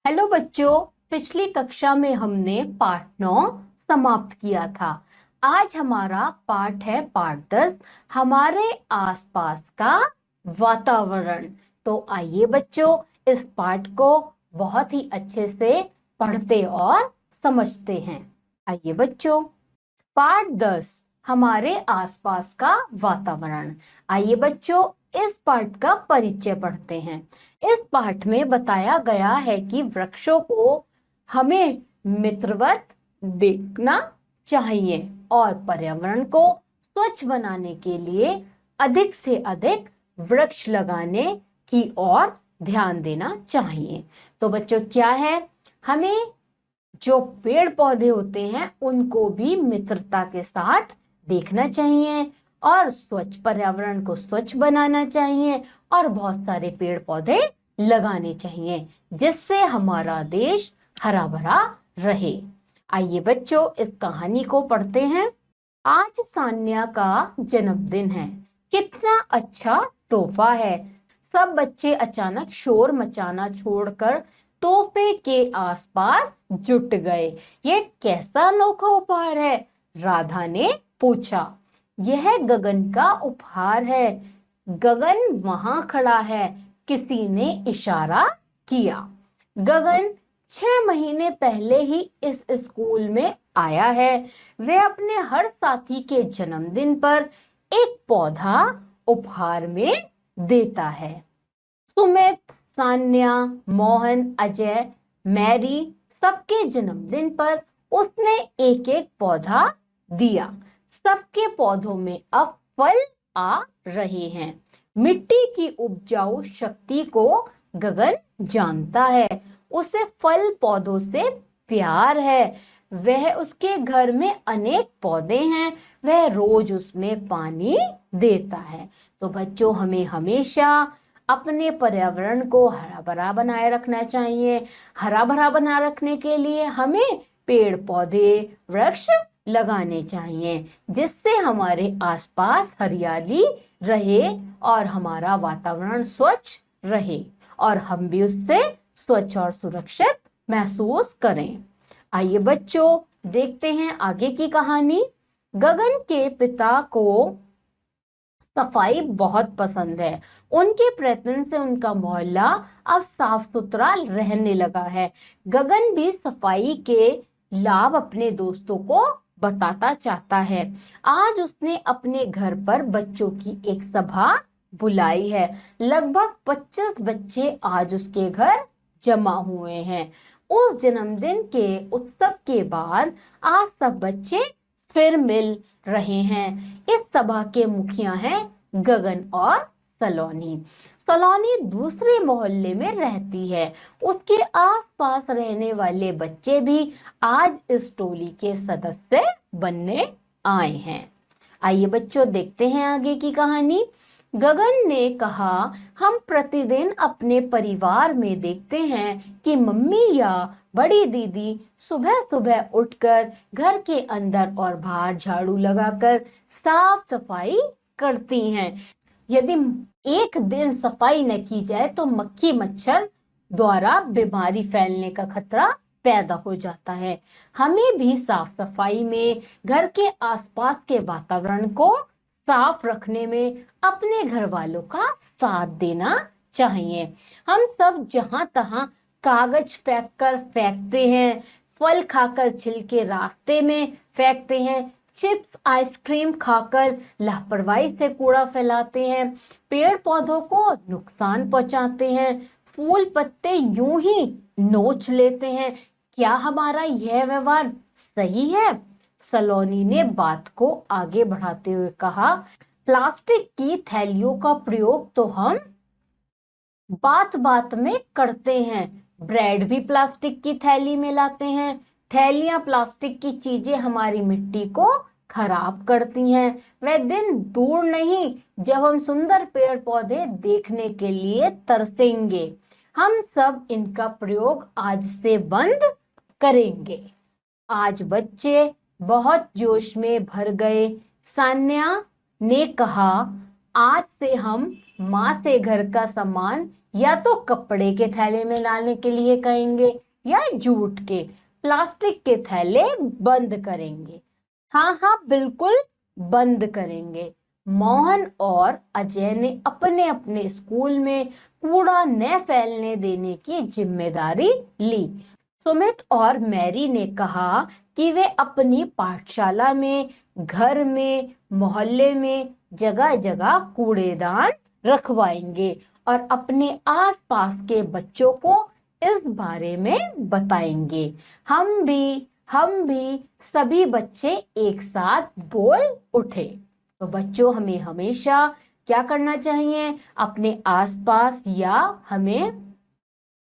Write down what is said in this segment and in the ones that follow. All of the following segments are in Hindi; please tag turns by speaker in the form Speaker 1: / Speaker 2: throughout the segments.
Speaker 1: हेलो बच्चों, पिछली कक्षा में हमने पाठ 9 समाप्त किया था। आज हमारा पाठ है पाठ 10, हमारे आसपास का वातावरण। तो आइए बच्चों, इस पाठ को बहुत ही अच्छे से पढ़ते और समझते हैं। आइए बच्चों, पाठ 10 हमारे आसपास का वातावरण। आइए बच्चों, इस पाठ का परिचय पढ़ते हैं। इस पाठ में बताया गया है कि वृक्षों को हमें मित्रवत देखना चाहिए और पर्यावरण को स्वच्छ बनाने के लिए अधिक से अधिक वृक्ष लगाने की ओर ध्यान देना चाहिए। तो बच्चों, क्या है, हमें जो पेड़ पौधे होते हैं उनको भी मित्रता के साथ देखना चाहिए और स्वच्छ पर्यावरण को स्वच्छ बनाना चाहिए और बहुत सारे पेड़ पौधे लगाने चाहिए जिससे हमारा देश हरा भरा रहे। आइए बच्चों, इस कहानी को पढ़ते हैं। आज सान्या का जन्मदिन है। कितना अच्छा तोहफा है। सब बच्चे अचानक शोर मचाना छोड़कर तोहफे के आसपास जुट गए। ये कैसा अनोखा उपहार है? राधा ने पूछा। यह गगन का उपहार है। गगन वहां खड़ा है। किसी ने इशारा किया। गगन 6 महीने पहले ही इस स्कूल में आया है। वह अपने हर साथी के जन्मदिन पर एक पौधा उपहार में देता है। सुमित, सान्या, मोहन, अजय, मैरी सबके जन्मदिन पर उसने एक एक पौधा दिया। सबके पौधों में अब फल आ रहे हैं। मिट्टी की उपजाऊ शक्ति को गगन जानता है। उसे फल पौधों से प्यार है। वह उसके घर में अनेक पौधे हैं। वह रोज उसमें पानी देता है। तो बच्चों, हमें हमेशा अपने पर्यावरण को हरा भरा बनाए रखना चाहिए। हरा भरा बना रखने के लिए हमें पेड़ पौधे वृक्ष लगाने चाहिए जिससे हमारे आसपास हरियाली रहे और हमारा वातावरण स्वच्छ रहे और हम भी उससे स्वच्छ और सुरक्षित महसूस करें। आइए बच्चों, देखते हैं आगे की कहानी। गगन के पिता को सफाई बहुत पसंद है। उनके प्रयत्न से उनका मोहल्ला अब साफ सुथरा रहने लगा है। गगन भी सफाई के लाभ अपने दोस्तों को बताता चाहता है। आज उसने अपने घर पर बच्चों की एक सभा बुलाई है। लगभग 25 बच्चे आज उसके घर जमा हुए हैं। उस जन्मदिन के उत्सव के बाद आज सब बच्चे फिर मिल रहे हैं। इस सभा के मुखिया हैं गगन और सलोनी। सलोनी दूसरे मोहल्ले में रहती है। उसके आसपास रहने वाले बच्चे भी आज इस टोली के सदस्य बनने आए हैं। आइए बच्चों, देखते हैं आगे की कहानी। गगन ने कहा, हम प्रतिदिन अपने परिवार में देखते हैं कि मम्मी या बड़ी दीदी सुबह सुबह उठकर घर के अंदर और बाहर झाड़ू लगाकर साफ सफाई करती हैं। यदि एक दिन सफाई न की जाए तो मक्खी मच्छर द्वारा बीमारी फैलने का खतरा पैदा हो जाता है। हमें भी साफ सफाई में, घर के आसपास के वातावरण को साफ रखने में अपने घर वालों का साथ देना चाहिए। हम सब जहां तहां कागज फेंकते हैं, फल खाकर छिलके रास्ते में फेंकते हैं, चिप्स आइसक्रीम खाकर लापरवाही से कूड़ा फैलाते हैं, पेड़ पौधों को नुकसान पहुंचाते हैं, फूल पत्ते यूं ही नोच लेते हैं। क्या हमारा यह व्यवहार सही है? सलोनी ने बात को आगे बढ़ाते हुए कहा, प्लास्टिक की थैलियों का प्रयोग तो हम बात बात में करते हैं। ब्रेड भी प्लास्टिक की थैली में लाते हैं। थैलियां, प्लास्टिक की चीजें हमारी मिट्टी को खराब करती हैं। वह दिन दूर नहीं जब हम सुंदर पेड़ पौधे देखने के लिए तरसेंगे। हम सब इनका प्रयोग आज से बंद करेंगे। आज बच्चे बहुत जोश में भर गए। सान्या ने कहा, आज से हम माँ से घर का सामान या तो कपड़े के थैले में लाने के लिए कहेंगे या जूट के, प्लास्टिक के थैले बंद करेंगे। हाँ हाँ बिल्कुल बंद करेंगे। मोहन और अजय ने अपने अपने स्कूल में कूड़ा न फैलने देने की जिम्मेदारी ली। सुमित और मैरी ने कहा कि वे अपनी पाठशाला में, घर में, मोहल्ले में जगह जगह कूड़ेदान रखवाएंगे और अपने आसपास के बच्चों को इस बारे में बताएंगे। हम भी सभी बच्चे एक साथ बोल उठे। तो बच्चों, हमें हमेशा क्या करना चाहिए? अपने आसपास या हमें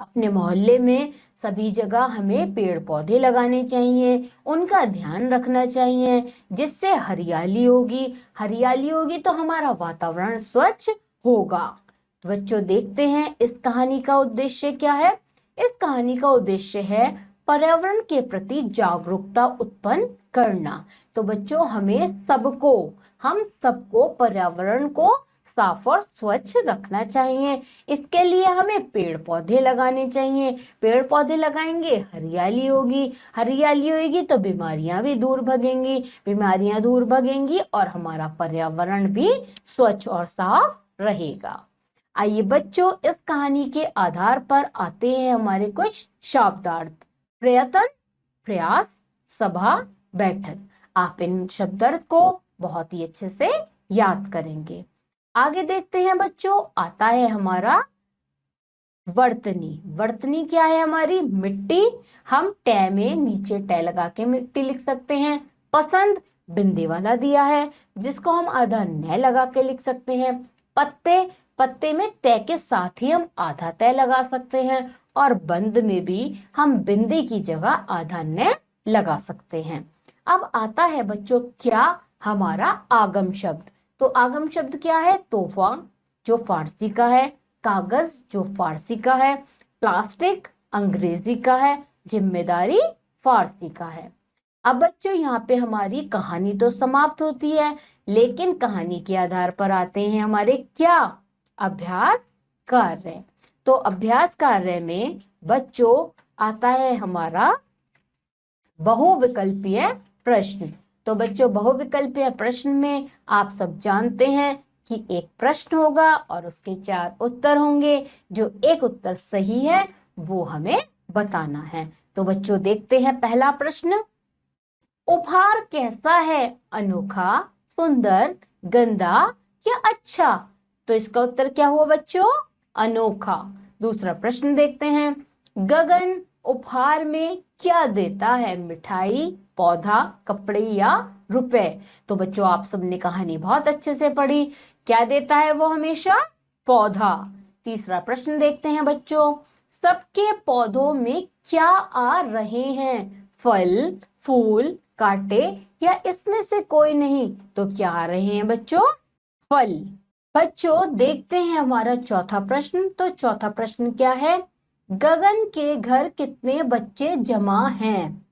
Speaker 1: अपने मोहल्ले में सभी जगह हमें पेड़ पौधे लगाने चाहिए, उनका ध्यान रखना चाहिए, जिससे हरियाली होगी तो हमारा वातावरण स्वच्छ होगा। तो बच्चों, देखते हैं इस कहानी का उद्देश्य क्या है। इस कहानी का उद्देश्य है पर्यावरण के प्रति जागरूकता उत्पन्न करना। तो बच्चों, हम सबको पर्यावरण को साफ और स्वच्छ रखना चाहिए। इसके लिए हमें पेड़ पौधे लगाने चाहिए। पेड़ पौधे लगाएंगे, हरियाली होगी तो बीमारियां दूर भगेंगी और हमारा पर्यावरण भी स्वच्छ और साफ रहेगा। आइए बच्चों, इस कहानी के आधार पर आते हैं हमारे कुछ शब्दार्थ। प्रयत्न, प्रयास, सभा, बैठक। आप इन शब्दार्थ को बहुत ही अच्छे से याद करेंगे। आगे देखते हैं बच्चों, आता है हमारा वर्तनी। वर्तनी क्या है? हमारी मिट्टी। हम टै में नीचे टै लगा के मिट्टी लिख सकते हैं। पसंद बिंदी वाला दिया है, जिसको हम आधा न लगा के लिख सकते हैं। पत्ते, पत्ते में तय के साथ ही हम आधा तय लगा सकते हैं। और बंद में भी हम बिंदी की जगह आधा न लगा सकते हैं। अब आता है बच्चों क्या? हमारा आगम शब्द। तो आगम शब्द क्या है? तोहफा, जो फारसी का है। कागज, जो फारसी का है। प्लास्टिक अंग्रेजी का है। जिम्मेदारी फारसी का है। अब बच्चों, यहाँ पे हमारी कहानी तो समाप्त होती है, लेकिन कहानी के आधार पर आते हैं हमारे क्या? अभ्यास कार्य। तो अभ्यास कार्य में बच्चों आता है हमारा बहुविकल्पीय प्रश्न। तो बच्चों, बहुविकल्पीय प्रश्न में आप सब जानते हैं कि एक प्रश्न होगा और उसके 4 उत्तर होंगे। जो एक उत्तर सही है वो हमें बताना है। तो बच्चों, देखते हैं पहला प्रश्न। उपहार कैसा है? अनोखा, सुंदर, गंदा या अच्छा? तो इसका उत्तर क्या हुआ बच्चों? अनोखा। दूसरा प्रश्न देखते हैं। गगन उपहार में क्या देता है? मिठाई, पौधा, कपड़े या रुपए? तो बच्चों, आप सबने कहानी बहुत अच्छे से पढ़ी। क्या देता है वो? हमेशा पौधा। तीसरा प्रश्न देखते हैं बच्चों। सबके पौधों में क्या आ रहे हैं? फल, फूल, कांटे या इसमें से कोई नहीं? तो क्या आ रहे हैं बच्चों? फल। बच्चों, देखते हैं हमारा चौथा प्रश्न। तो चौथा प्रश्न क्या है? गगन के घर कितने बच्चे जमा हैं?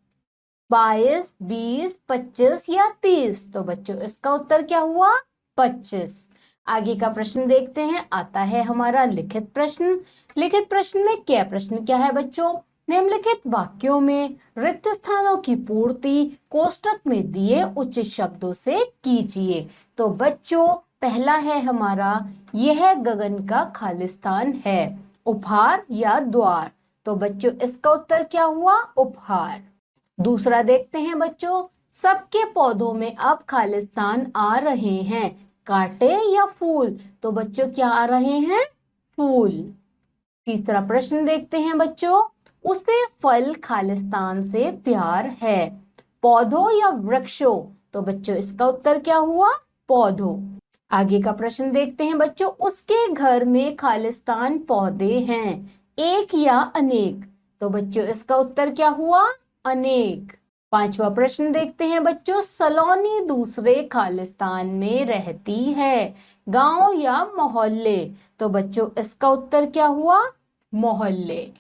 Speaker 1: 22, 20, 25 या 30? तो बच्चों, इसका उत्तर क्या हुआ? 25। आगे का प्रश्न देखते हैं। आता है हमारा लिखित प्रश्न। लिखित प्रश्न में क्या प्रश्न क्या है बच्चों? निम्नलिखित वाक्यों में रिक्त स्थानों की पूर्ति कोष्टक में दिए उचित शब्दों से कीजिए। तो बच्चों, पहला है हमारा, यह गगन का खालिस्तान है। उपहार या द्वार? तो बच्चों, इसका उत्तर क्या हुआ? उपहार। दूसरा देखते हैं बच्चों। सबके पौधों में अब खालिस्तान आ रहे हैं। कांटे या फूल? तो बच्चों, क्या आ रहे हैं? फूल। तीसरा प्रश्न देखते हैं बच्चों। उसे फल खालिस्तान से प्यार है। पौधों या वृक्षों? तो बच्चों, इसका उत्तर क्या हुआ? पौधों। आगे का प्रश्न देखते हैं बच्चों। उसके घर में खालिस्तान पौधे हैं, एक या अनेक? तो बच्चों, इसका उत्तर क्या हुआ? अनेक। पांचवा प्रश्न देखते हैं बच्चों। सलोनी दूसरे खालिस्तान में रहती है, गांव या मोहल्ले? तो बच्चों, इसका उत्तर क्या हुआ? मोहल्ले।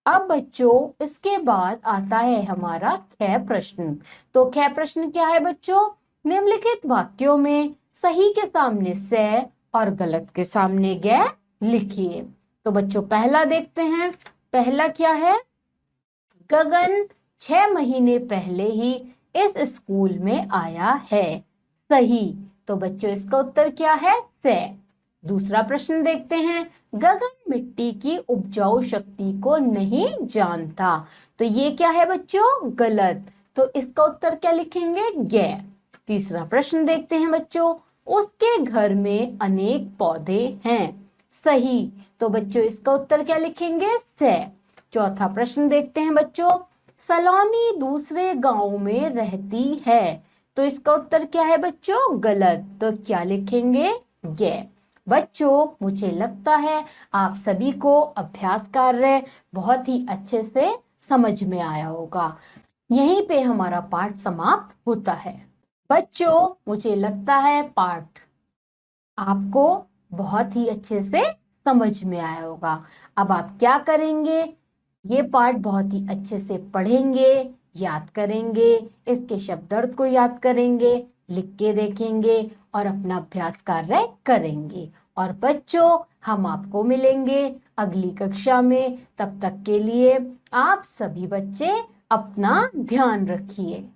Speaker 1: अब बच्चों, इसके बाद आता है हमारा ख प्रश्न। तो ख प्रश्न क्या है बच्चों? निम्नलिखित वाक्यों में सही के सामने से और गलत के सामने ग लिखिए। तो बच्चों पहला देखते हैं, पहला क्या है? गगन 6 महीने पहले ही इस स्कूल में आया है। सही। तो बच्चों इसका उत्तर क्या है? से। दूसरा प्रश्न देखते हैं, गगन मिट्टी की उपजाऊ शक्ति को नहीं जानता। तो ये क्या है बच्चों? गलत। तो इसका उत्तर क्या लिखेंगे? गे। तीसरा प्रश्न देखते हैं बच्चों, उसके घर में अनेक पौधे हैं। सही। तो बच्चों इसका उत्तर क्या लिखेंगे? से। चौथा प्रश्न देखते हैं बच्चों, सलोनी दूसरे गांव में रहती है। तो इसका उत्तर क्या है बच्चों? गलत। तो क्या लिखेंगे? ये। बच्चों मुझे लगता है आप सभी को अभ्यास कार्य बहुत ही अच्छे से समझ में आया होगा। यहीं पे हमारा पाठ समाप्त होता है। बच्चों मुझे लगता है पाठ आपको बहुत ही अच्छे से समझ में आया होगा। अब आप क्या करेंगे? ये पाठ बहुत ही अच्छे से पढ़ेंगे, याद करेंगे, इसके शब्दार्थ को याद करेंगे, लिख के देखेंगे और अपना अभ्यास कार्य करेंगे। और बच्चों हम आपको मिलेंगे अगली कक्षा में। तब तक के लिए आप सभी बच्चे अपना ध्यान रखिए।